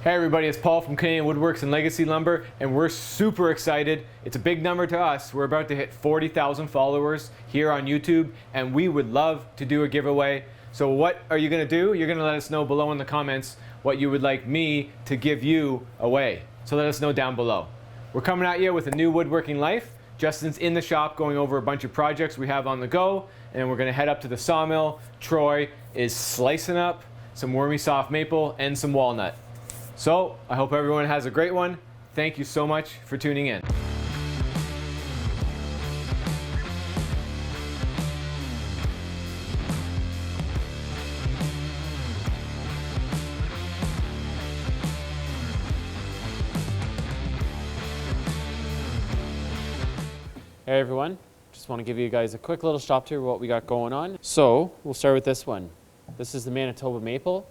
Hey everybody, it's Paul from Canadian Woodworks and Legacy Lumber, and we're super excited. It's a big number to us. We're about to hit 40,000 followers here on YouTube, and we would love to do a giveaway. So what are you gonna do? You're gonna let us know below in the comments what you would like me to give you away. So let us know down below. We're coming at you with a new Woodworking Life. Justin's in the shop going over a bunch of projects we have on the go, and we're gonna head up to the sawmill. Troy is slicing up some wormy soft maple and some walnut. So, I hope everyone has a great one. Thank you so much for tuning in. Hey everyone, just want to give you guys a quick little shop tour of what we got going on. So, we'll start with this one. This is the Manitoba maple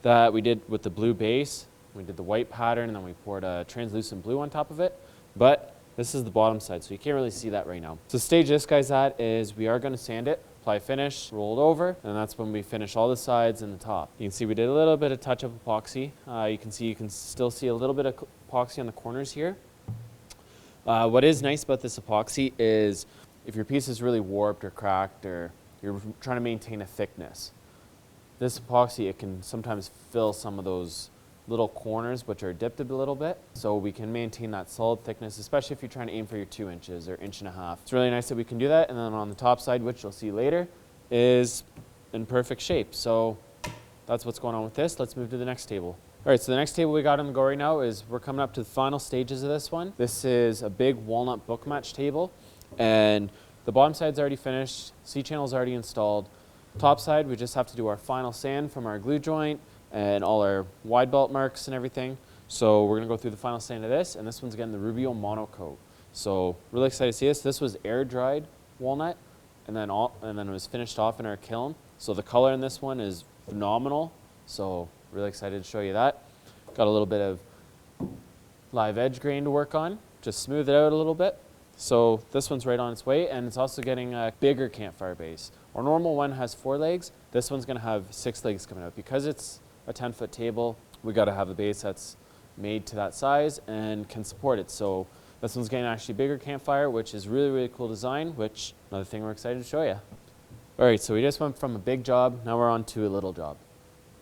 that we did with the blue base. We did the white pattern and then we poured a translucent blue on top of it. But this is the bottom side, so you can't really see that right now. So the stage this guy's at is we are going to sand it, apply finish, roll it over, and that's when we finish all the sides and the top. You can see we did a little bit of touch-up epoxy. You can still see a little bit of epoxy on the corners here. What is nice about this epoxy is if your piece is really warped or cracked or you're trying to maintain a thickness, this epoxy, it can sometimes fill some of those little corners which are dipped a little bit, so we can maintain that solid thickness, especially if you're trying to aim for your 2 inches or 1.5 inches. It's really nice that we can do that, and then on the top side, which you'll see later, is in perfect shape. So that's what's going on with this. Let's move to the next table. All right, so the next table we got on the go right now is we're coming up to the final stages of this one. This is a big walnut book match table, and the bottom side's already finished, C-channel's already installed. Top side, we just have to do our final sand from our glue joint and all our wide belt marks and everything. So we're gonna go through the final sand of this, and this one's again the Rubio Monocoat. So really excited to see this. This was air dried walnut, and then it was finished off in our kiln. So the color in this one is phenomenal. So really excited to show you that. Got a little bit of live edge grain to work on, just smooth it out a little bit. So this one's right on its way, and it's also getting a bigger campfire base. Our normal one has 4 legs. This one's gonna have 6 legs coming out. Because it's a 10-foot table, we got to have a base that's made to that size and can support it. So this one's getting actually bigger campfire, which is really, really cool design, which another thing we're excited to show you. All right, so we just went from a big job, now we're on to a little job.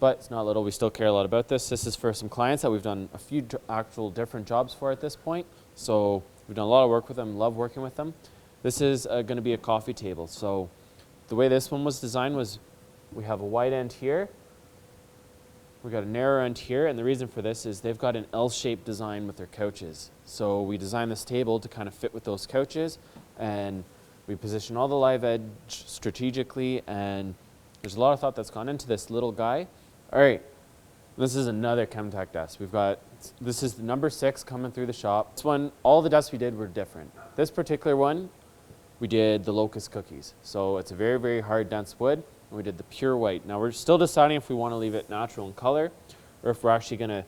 But it's not little, we still care a lot about this. This is for some clients that we've done a few actual different jobs for at this point. So we've done a lot of work with them, love working with them. This is going to be a coffee table. So the way this one was designed was we have a wide end here, we got a narrow end here, and the reason for this is they've got an L-shaped design with their couches. So we designed this table to kind of fit with those couches, and we position all the live edge strategically, and there's a lot of thought that's gone into this little guy. All right, this is another Chemtech desk. This is the number 6 coming through the shop. This one, all the desks we did were different. This particular one, we did the Locust cookies. So it's a very, very hard, dense wood. And we did the pure white. Now we're still deciding if we want to leave it natural in color or if we're actually going to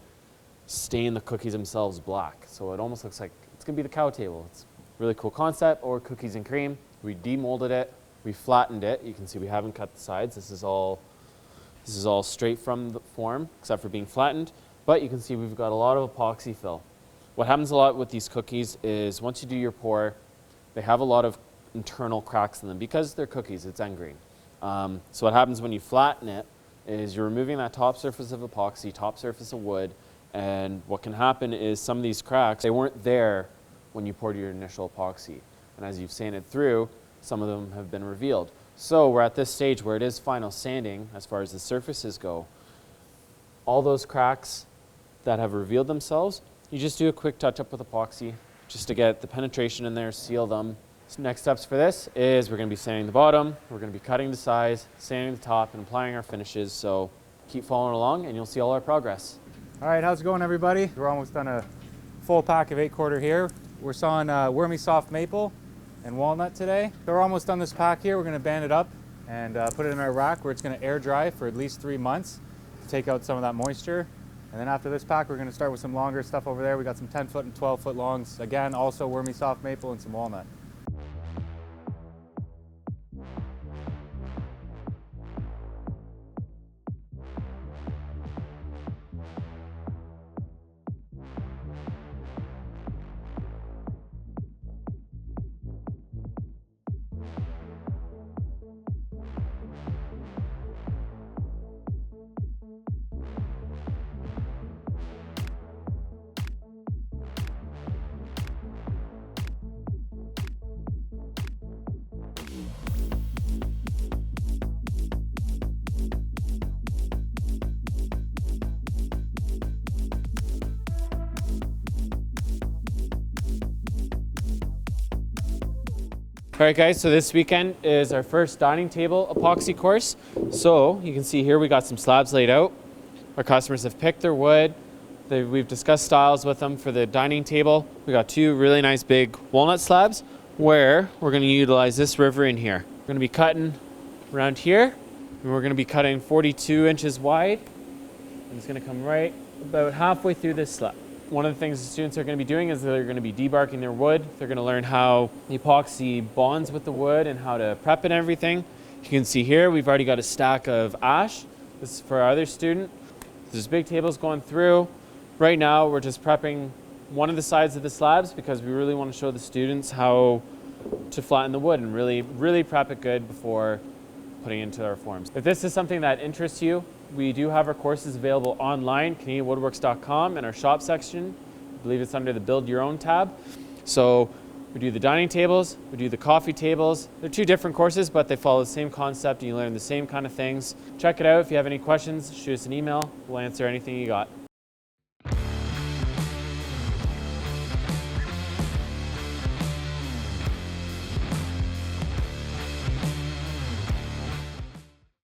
stain the cookies themselves black. So it almost looks like it's going to be the cow table. It's a really cool concept, or cookies and cream. We demolded it, we flattened it. You can see we haven't cut the sides. This is all straight from the form, except for being flattened. But you can see we've got a lot of epoxy fill. What happens a lot with these cookies is once you do your pour, they have a lot of internal cracks in them because they're cookies, it's end grain. So what happens when you flatten it is you're removing that top surface of epoxy, top surface of wood, and what can happen is some of these cracks, they weren't there when you poured your initial epoxy. And as you've sanded through, some of them have been revealed. So we're at this stage where it is final sanding as far as the surfaces go. All those cracks that have revealed themselves, you just do a quick touch up with epoxy just to get the penetration in there, seal them. So next steps for this is we're going to be sanding the bottom, we're going to be cutting the sides, sanding the top, and applying our finishes. So keep following along and you'll see all our progress. All right, how's it going everybody? We're almost done a full pack of 8/4 here. We're sawing wormy soft maple and walnut today. So we're almost done this pack here. We're going to band it up and put it in our rack where it's going to air dry for at least 3 months to take out some of that moisture. And then after this pack, we're going to start with some longer stuff over there. We got some 10-foot and 12-foot longs. Again, also wormy soft maple and some walnut. All right guys, so this weekend is our first dining table epoxy course. So you can see here we got some slabs laid out. Our customers have picked their wood. We've discussed styles with them for the dining table. We got 2 really nice big walnut slabs where we're going to utilize this river in here. We're going to be cutting around here, and we're going to be cutting 42 inches wide. And it's going to come right about halfway through this slab. One of the things the students are going to be doing is they're going to be debarking their wood. They're going to learn how the epoxy bonds with the wood and how to prep it and everything. You can see here we've already got a stack of ash. This is for our other student. There's big tables going through. Right now we're just prepping one of the sides of the slabs because we really want to show the students how to flatten the wood and really prep it good before putting it into our forms. If this is something that interests you, we do have our courses available online, CanadianWoodworks.com, in our shop section. I believe it's under the Build Your Own tab. So we do the dining tables, we do the coffee tables. They're 2 different courses, but they follow the same concept and you learn the same kind of things. Check it out. If you have any questions, shoot us an email. We'll answer anything you got.